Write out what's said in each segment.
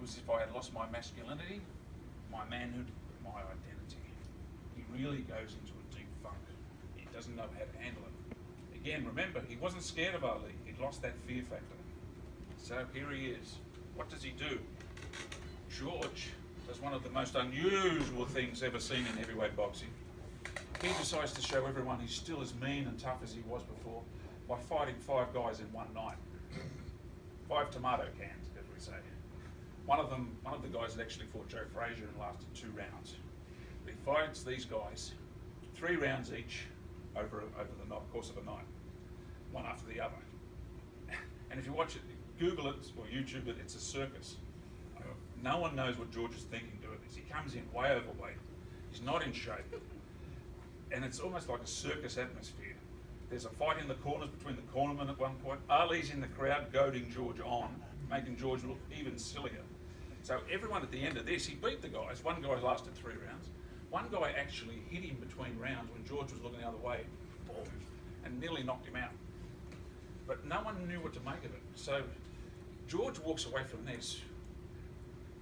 was as if I had lost my masculinity, my manhood, my identity. He really goes into a deep funk. He doesn't know how to handle it. Again, remember, he wasn't scared of Ali. He'd lost that fear factor. So here he is. What does he do? George does one of the most unusual things ever seen in heavyweight boxing. He decides to show everyone he's still as mean and tough as he was before by fighting 5 guys in one night. 5 tomato cans, as we say. One of the guys had actually fought Joe Frazier and lasted 2 rounds. But he fights these guys 3 rounds each over the course of a night, one after the other. And if you watch it, Google it or YouTube it, it's a circus. No one knows what George is thinking doing this. He comes in way overweight. He's not in shape. And it's almost like a circus atmosphere. There's a fight in the corners between the cornermen at one point. Ali's in the crowd goading George on, making George look even sillier. So everyone at the end of this, he beat the guys. One guy lasted 3 rounds. One guy actually hit him between rounds when George was looking the other way, boom, and nearly knocked him out. But no one knew what to make of it. So George walks away from this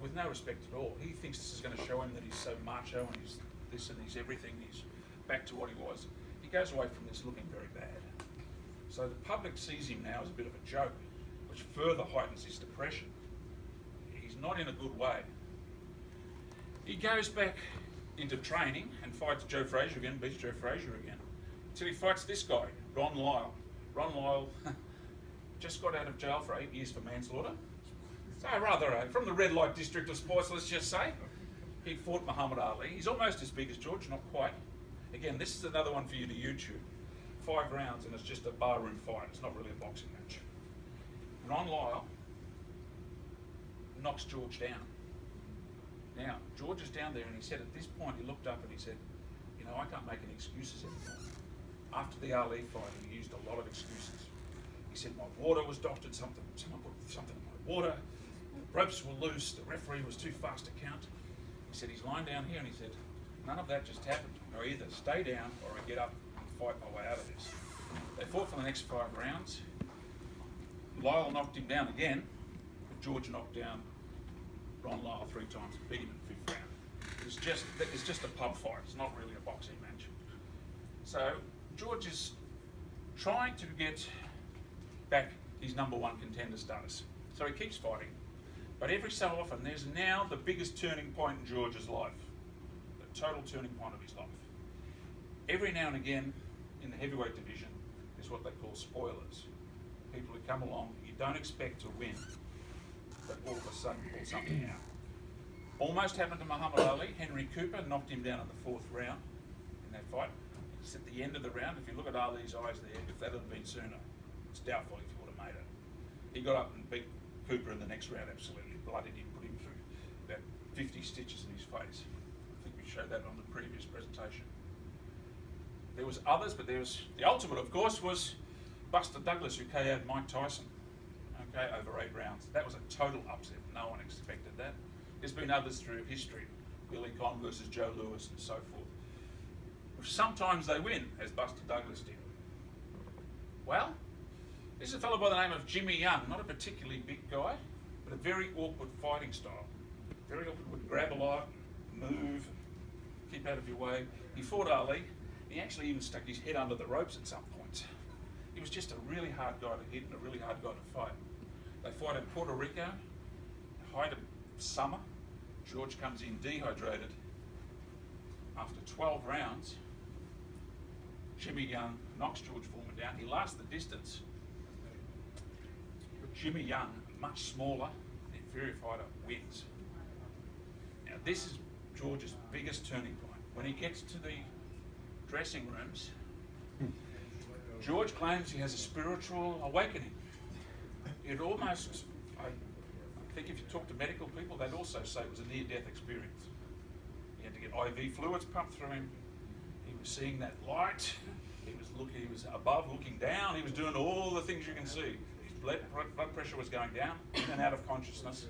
with no respect at all. He thinks this is going to show him that he's so macho and he's this and he's everything. He's back to what he was. He goes away from this looking very bad. So the public sees him now as a bit of a joke, which further heightens his depression. He's not in a good way. He goes back into training and fights Joe Frazier again, beats Joe Frazier again, until he fights this guy, Ron Lyle. Ron Lyle just got out of jail for 8 years for manslaughter. So rather from the red light district of sports, let's just say. He fought Muhammad Ali. He's almost as big as George, not quite. Again, this is another one for you to YouTube. 5 rounds and it's just a barroom fight. It's not really a boxing match. Ron Lyle knocks George down. Now, George is down there and he said at this point, he looked up and he said, you know, I can't make any excuses anymore. After the Ali fight, he used a lot of excuses. He said, my water was doctored, someone put something in my water, ropes were loose, the referee was too fast to count. He said, he's lying down here and he said, none of that just happened. I either stay down or I get up and fight my way out of this. They fought for the next 5 rounds. Lyle knocked him down again, but George knocked down Ron Lyle 3 times, beat him in the 5th round. It's just a pub fight. It's not really a boxing match. So George is trying to get back his #1 contender status. So he keeps fighting. But every so often, there's now the biggest turning point in George's life. The total turning point of his life. Every now and again, in the heavyweight division, is what they call spoilers. People who come along, you don't expect to win, but all of a sudden pull something out. Almost happened to Muhammad Ali. Henry Cooper knocked him down in the 4th round in that fight. It's at the end of the round. If you look at Ali's eyes there, if that had been sooner, it's doubtful if he would have made it. He got up and beat Cooper in the next round, absolutely bloodied him, put him through about 50 stitches in his face. I think we showed that on the previous presentation. There was others, but there was the ultimate, of course, was Buster Douglas, who KO'd Mike Tyson, okay, over 8 rounds. That was a total upset. No one expected that. There's been others through history, Billy Conn versus Joe Louis and so forth. Sometimes they win, as Buster Douglas did. Well, this is a fellow by the name of Jimmy Young, not a particularly big guy, but a very awkward fighting style. Very awkward, would grab a lot, move, keep out of your way. He fought Ali. He actually even stuck his head under the ropes at some points. He was just a really hard guy to hit and a really hard guy to fight. They fought in Puerto Rico, height of summer. George comes in dehydrated. After 12 rounds, Jimmy Young knocks George Foreman down. He lasts the distance. But Jimmy Young, much smaller, inferior fighter, wins. Now this is George's biggest turning point. When he gets to the dressing rooms, George claims he has a spiritual awakening. It almost, I think if you talk to medical people, they'd also say it was a near-death experience. He had to get IV fluids pumped through him. He was seeing that light. He was above, looking down. He was doing all the things you can see. His blood pressure was going down, in and out of consciousness.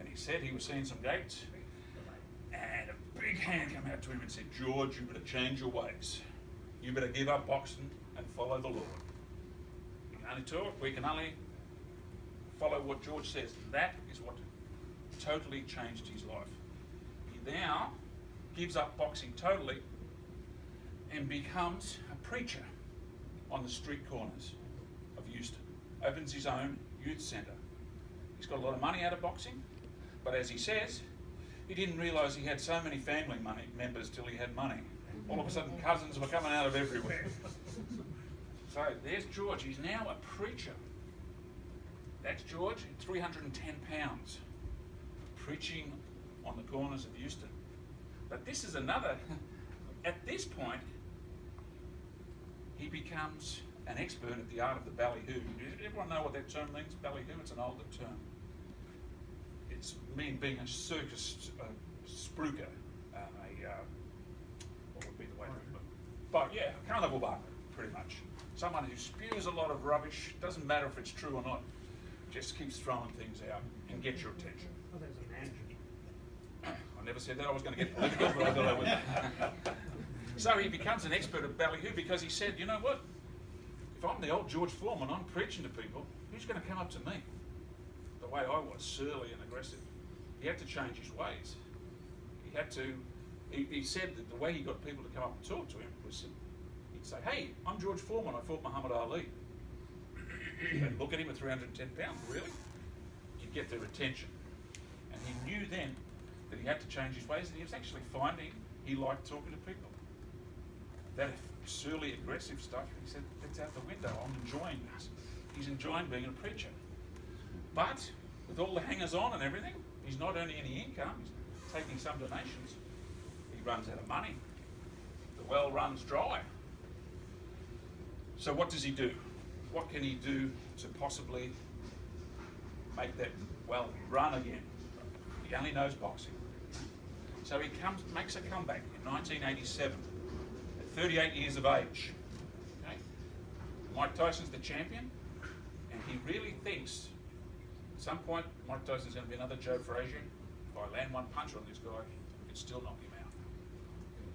And he said he was seeing some gates. And a big hand came out to him and said, George, you better change your ways. You better give up boxing and follow the Lord. We can only talk, we can only follow what George says. That is what totally changed his life. He now gives up boxing totally and becomes a preacher on the street corners of Euston. Opens his own youth centre. He's got a lot of money out of boxing, but as he says, he didn't realise he had so many family members till he had money. All of a sudden cousins were coming out of everywhere. So there's George, he's now a preacher. That's George, 310 pounds, preaching on the corners of Euston. But this is another, at this point, he becomes an expert at the art of the ballyhoo. Does everyone know what that term means, ballyhoo? It's an older term. It's being a circus spruiker, what would be the way to put it? But yeah, a carnival barker, pretty much. Someone who spews a lot of rubbish, doesn't matter if it's true or not, just keeps throwing things out and gets your attention. Oh, there's a man. I never said that I was going to get political, but I got over that. So he becomes an expert at ballyhoo because he said, you know what? If I'm the old George Foreman, I'm preaching to people, who's going to come up to me? The way I was, surly and aggressive. He had to change his ways. He had to, he said that the way he got people to come up and talk to him was, he'd say, hey, I'm George Foreman, I fought Muhammad Ali. And look at him at 310 pounds, really? You'd get their attention. And he knew then that he had to change his ways, and he was actually finding he liked talking to people. That surly, aggressive stuff, he said, it's out the window, I'm enjoying this. He's enjoying being a preacher. But with all the hangers-on and everything, he's not earning any income, he's taking some donations. He runs out of money. The well runs dry. So what does he do? What can he do to possibly make that well run again? He only knows boxing. So he makes a comeback in 1987 at 38 years of age. Okay? Mike Tyson's the champion, and he really thinks at some point Mike Tyson's going to be another Joe Frazier. If I land one punch on this guy, I can still knock him out.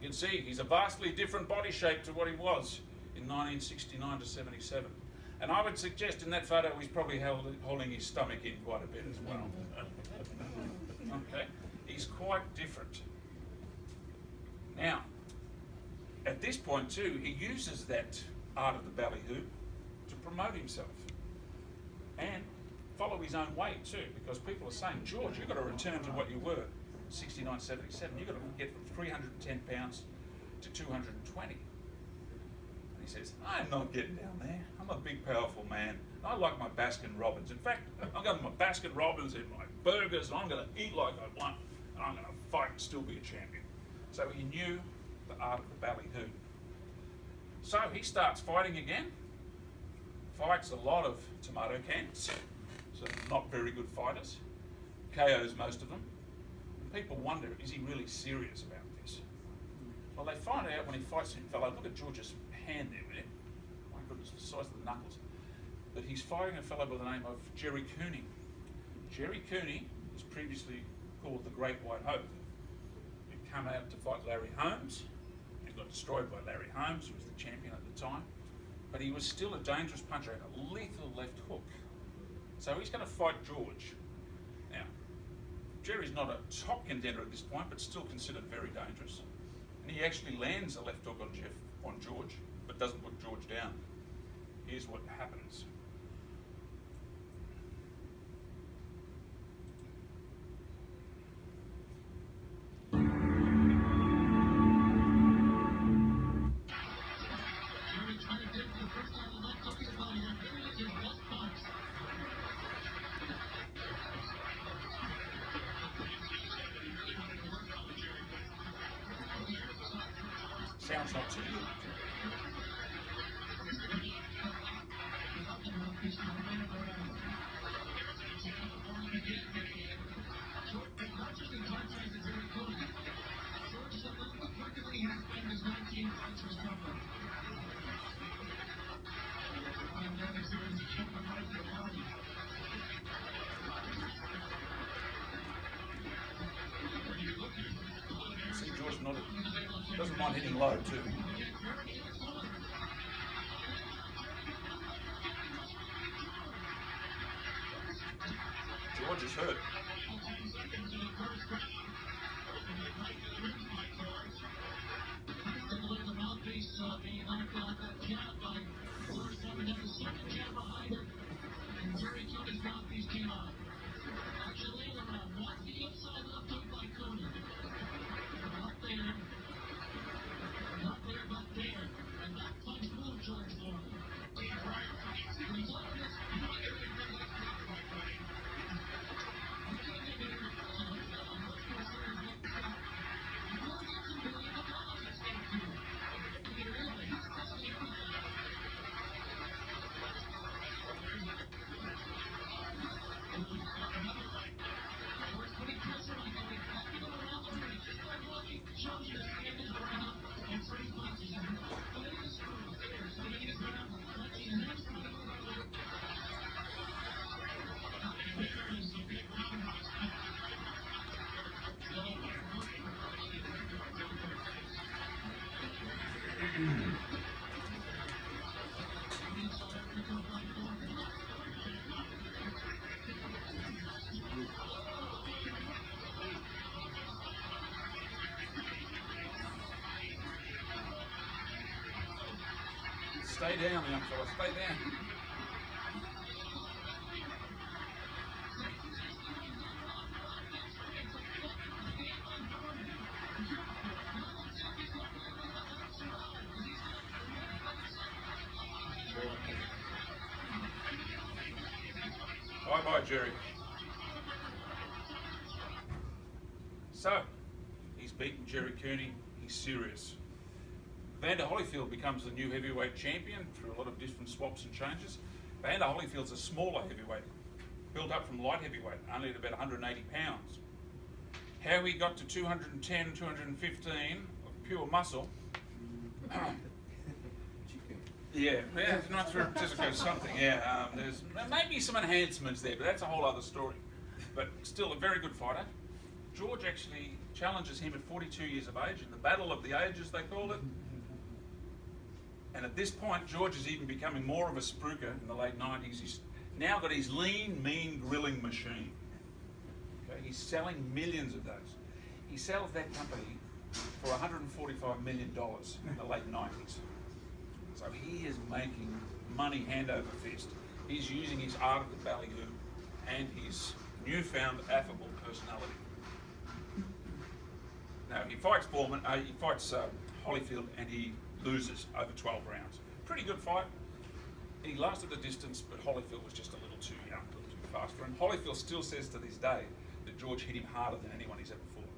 You can see he's a vastly different body shape to what he was in 1969 to 77. And I would suggest in that photo he's probably holding his stomach in quite a bit as well. Okay, he's quite different. Now, at this point too, he uses that art of the ballyhoo to promote himself and follow his own way too, because people are saying, George, you've got to return to what you were, 69, 77. You've got to get from 310 pounds to 220. He says, I'm not getting down there. I'm a big, powerful man. I like my Baskin Robbins. In fact, I've got my Baskin Robbins in my burgers, and I'm going to eat like I want, and I'm going to fight and still be a champion. So he knew the art of the ballyhoo. So he starts fighting again, fights a lot of tomato cans, so not very good fighters, KOs most of them. And people wonder, is he really serious about this? Well, they find out when he fights him, fellow, look at George's hand there, man. My goodness, the size of the knuckles. But he's fighting a fellow by the name of Jerry Cooney. Jerry Cooney was previously called the Great White Hope. He'd come out to fight Larry Holmes and got destroyed by Larry Holmes, who was the champion at the time. But he was still a dangerous puncher and a lethal left hook. So he's going to fight George. Now, Jerry's not a top contender at this point, but still considered very dangerous. And he actually lands a left hook on George, but doesn't put George down. Here's what happens. Sounds not too good. See, George doesn't mind hitting low too. George is hurt. Stay down, young fella, stay down. Bye-bye, Jerry. So, he's beaten Jerry Cooney, he's serious. Vander Holyfield becomes the new heavyweight champion through a lot of different swaps and changes. Vander Holyfield's a smaller heavyweight, built up from light heavyweight, only at about 180 pounds. How he got to 210, 215 of pure muscle, yeah, not through just something, yeah. There's maybe some enhancements there, but that's a whole other story. But still a very good fighter. George actually challenges him at 42 years of age in the Battle of the Ages, they called it. And at this point, George is even becoming more of a spruiker in the late 90s. He's now got his lean, mean grilling machine. Okay, he's selling millions of those. He sells that company for $145 million in the late 90s. So he is making money hand over fist. He's using his art of the ballyhoo and his newfound affable personality. Now he fights Foreman, he fights Holyfield, and he loses over 12 rounds. Pretty good fight. He lasted the distance, but Holyfield was just a little too young, a little too fast for him. Holyfield still says to this day that George hit him harder than anyone he's ever fought.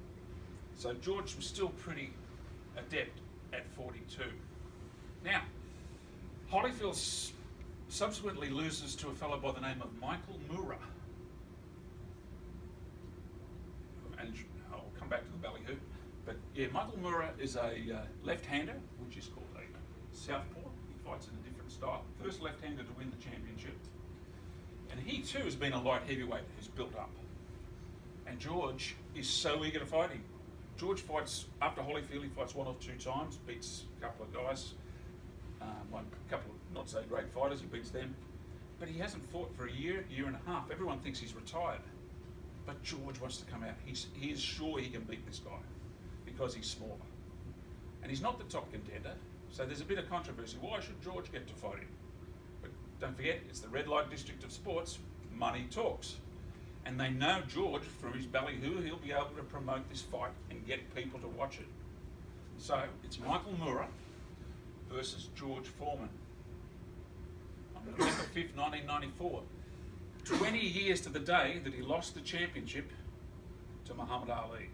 So George was still pretty adept at 42. Now, Holyfield subsequently loses to a fellow by the name of Michael Moorer. And I'll come back to the ballyhoo. But yeah, Michael Moorer is a left-hander, which is called a southpaw. He fights in a different style. First left-hander to win the championship. And he too has been a light heavyweight who's built up. And George is so eager to fight him. George fights, after Holyfield, he fights one or two times, beats a couple of guys, a couple of not so great fighters, he beats them. But he hasn't fought for a year, year and a half. Everyone thinks he's retired. But George wants to come out. He is sure he can beat this guy because he's smaller. And he's not the top contender, so there's a bit of controversy. Why should George get to fight him? But don't forget, it's the red light district of sports. Money talks. And they know George, through his ballyhoo, he'll be able to promote this fight and get people to watch it. So it's Michael Moorer versus George Foreman on November 5th, 1994. 20 years to the day that he lost the championship to Muhammad Ali.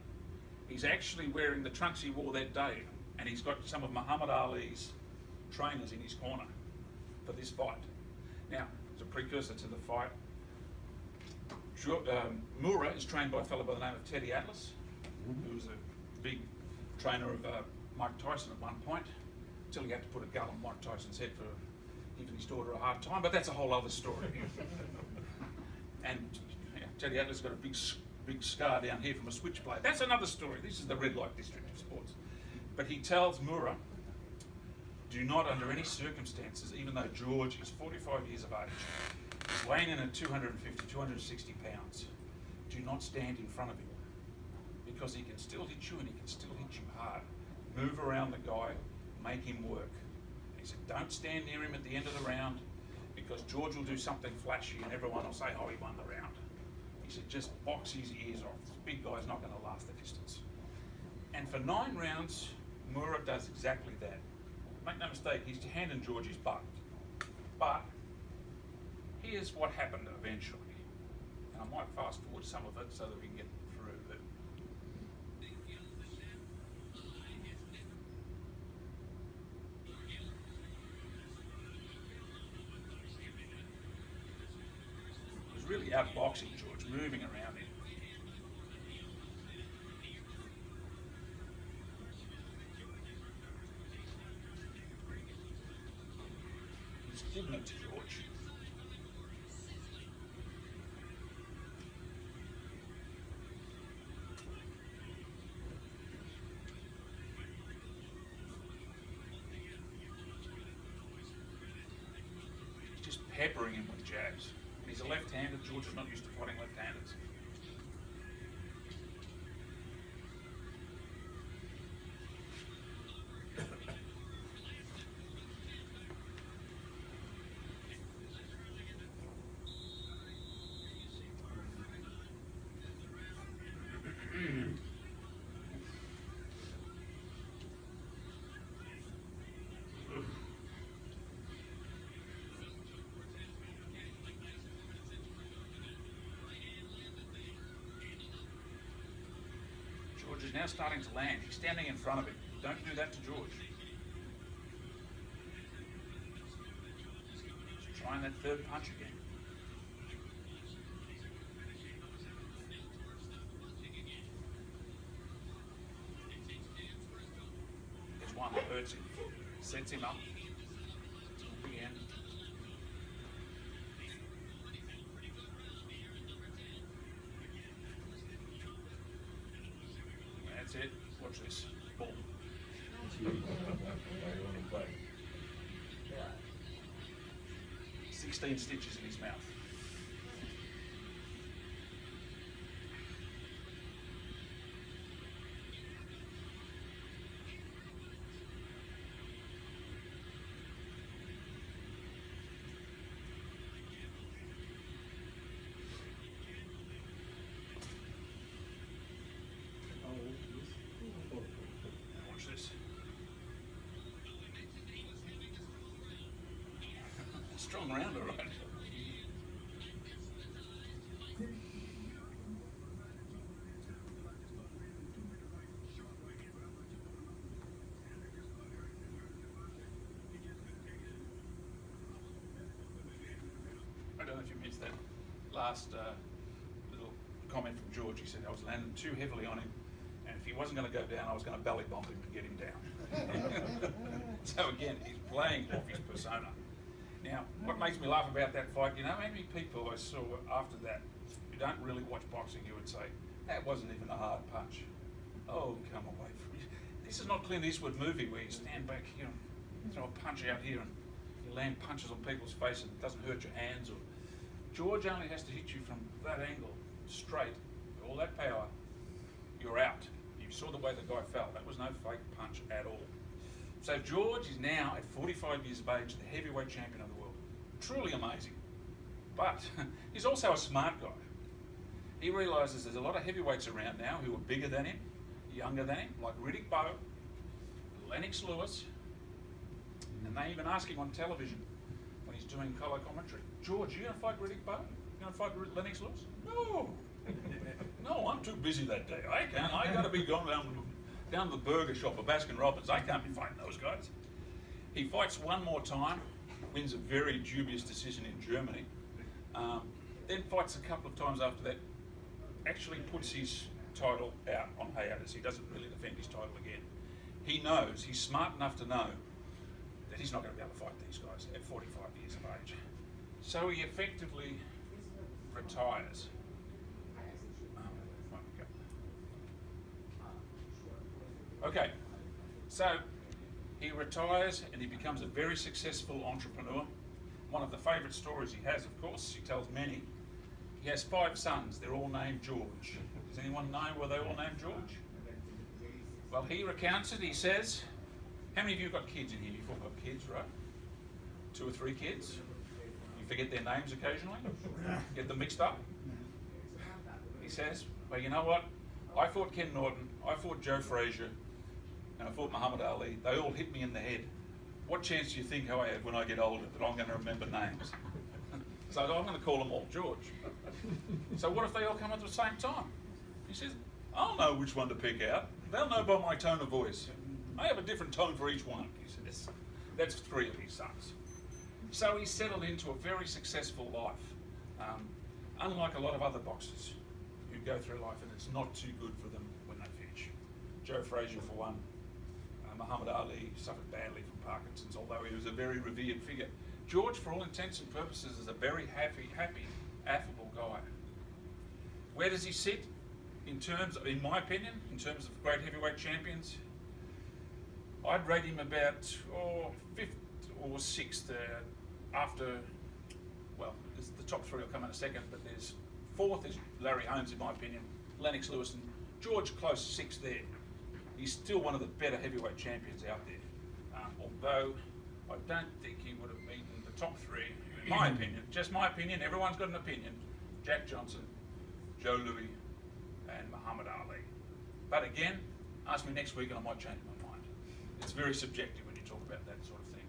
He's actually wearing the trunks he wore that day, and he's got some of Muhammad Ali's trainers in his corner for this fight. Now, as a precursor to the fight, Moorer is trained by a fellow by the name of Teddy Atlas, who was a big trainer of Mike Tyson at one point, until he had to put a gun on Mike Tyson's head for giving his daughter a hard time, but that's a whole other story. And yeah, Teddy Atlas got a big scar down here from a switchblade. That's another story. This is the red light district of sports. But he tells Moorer, do not under any circumstances, even though George is 45 years of age, he's weighing in at 250, 260 pounds, do not stand in front of him, because he can still hit you and he can still hit you hard. Move around the guy, make him work. He said, don't stand near him at the end of the round, because George will do something flashy and everyone will say, oh, he won the round. He said, just box his ears off. This big guy's not going to last the distance. And for 9 rounds, Moorer does exactly that. Make no mistake, he's handing George his butt. But here's what happened eventually. And I might fast forward some of it so that we can get through it. He was really outboxing George, moving around him. He's giving it to George. peppering him with jabs. And he's a left-handed. George is not used to fighting left-handers. George is now starting to land. He's standing in front of him. Don't do that to George. He's trying that third punch again. There's one that hurts him. Sets him up. Sets him up again. That's it. Watch this. Boom. 16 stitches in his mouth. Watch this. Strong rounder, right? I don't know if you missed that last little comment from George. He said I was landing too heavily on him, and if he wasn't going to go down, I was going to belly bomb him and get him down. So again, he's playing off his persona. Now, what makes me laugh about that fight, you know, how many people I saw after that who don't really watch boxing, you would say, that wasn't even a hard punch. Oh, come away from me. This is not Clint Eastwood movie where you stand back here and throw a punch out here and you land punches on people's face and it doesn't hurt your hands. Or George only has to hit you from that angle, straight, with all that power, you're out. You saw the way the guy fell. That was no fake punch at all. So George is now, at 45 years of age, the heavyweight champion of the world. Truly amazing. But he's also a smart guy. He realises there's a lot of heavyweights around now who are bigger than him, younger than him, like Riddick Bowe, Lennox Lewis, and they even ask him on television when he's doing colour commentary, George, you going to fight Riddick Bowe? You going to fight Lennox Lewis? No. No, I'm too busy that day. I can't. I got to be going down to the burger shop or Baskin Robbins. I can't be fighting those guys. He fights one more time, wins a very dubious decision in Germany, then fights a couple of times after that, actually puts his title out on hiatus. He doesn't really defend his title again. He knows, he's smart enough to know that he's not going to be able to fight these guys at 45 years of age. So he effectively retires. Okay, so he retires and he becomes a very successful entrepreneur. One of the favourite stories he has, of course, he tells many, he has 5 sons, they're all named George. Does anyone know why they're all named George? Well, he recounts it, he says, how many of you got kids in here? You've all got kids, right? 2 or 3 kids? You forget their names occasionally? Get them mixed up? He says, well, you know what? I fought Ken Norton, I fought Joe Frazier, and I fought Muhammad Ali. They all hit me in the head. What chance do you think I have when I get older that I'm going to remember names? So I'm going to call them all George. So what if they all come at the same time? He says, I'll know which one to pick out. They'll know by my tone of voice. I have a different tone for each one. He says, that's 3 of his sons. So he settled into a very successful life, unlike a lot of other boxers who go through life and it's not too good for them when they finish. Joe Frazier, for one. Muhammad Ali suffered badly from Parkinson's, although he was a very revered figure. George, for all intents and purposes, is a very happy, affable guy. Where does he sit in terms, in my opinion, in terms of great heavyweight champions? I'd rate him about 5th or 6th after the top three will come in a second, but there's fourth is Larry Holmes, in my opinion, Lennox Lewis, and George close sixth there. He's still one of the better heavyweight champions out there, although I don't think he would have beaten the top three, in my opinion, just my opinion, everyone's got an opinion, Jack Johnson, Joe Louis, and Muhammad Ali. But again, ask me next week and I might change my mind. It's very subjective when you talk about that sort of thing.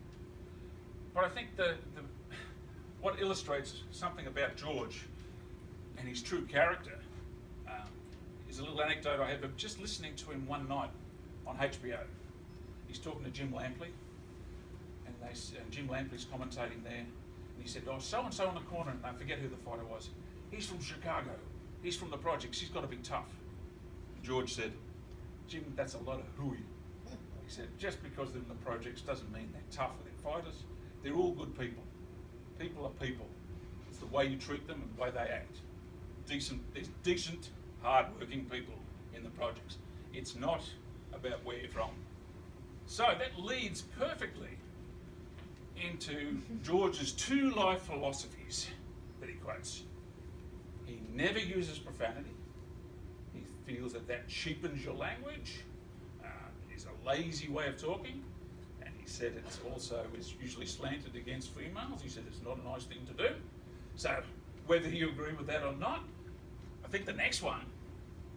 But I think what illustrates something about George and his true character is a little anecdote I had of just listening to him one night on HBO. He's talking to Jim Lampley, and Jim Lampley's commentating there, and he said, oh, so-and-so on the corner, and I forget who the fighter was. He's from Chicago. He's from the projects. He's got to be tough. George said, Jim, that's a lot of hooey. He said, just because they're in the projects doesn't mean they're tough or they're fighters. They're all good people. People are people. It's the way you treat them and the way they act. There's decent, hard-working people in the projects. It's not about where you're from. So that leads perfectly into George's two life philosophies that he quotes. He never uses profanity. He feels that cheapens your language. It's a lazy way of talking. And he said it's also is usually slanted against females. He said it's not a nice thing to do. So whether you agree with that or not, I think the next one,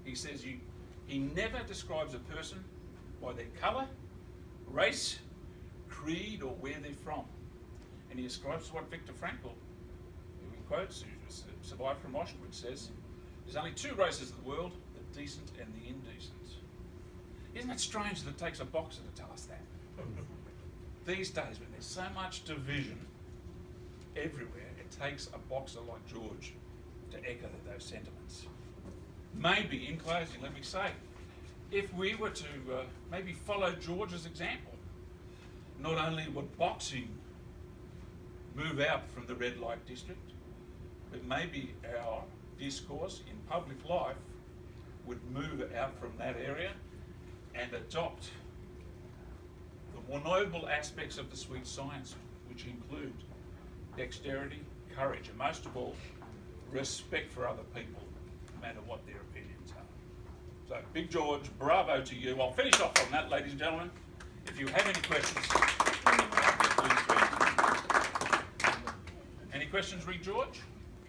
he says he never describes a person by their colour, race, creed, or where they're from. And he ascribes to what Viktor Frankl, who he quotes, who survived from Auschwitz, says, there's only two races in the world, the decent and the indecent. Isn't it strange that it takes a boxer to tell us that? These days, when there's so much division everywhere, it takes a boxer like George to echo those sentiments. Maybe, in closing, let me say, if we were to maybe follow George's example, not only would boxing move out from the red light district, but maybe our discourse in public life would move out from that area and adopt the more noble aspects of the sweet science, which include dexterity, courage, and most of all, respect for other people, no matter what their opinions are. So, Big George, bravo to you. I'll finish off on that, ladies and gentlemen. If you have any questions, any questions, read George?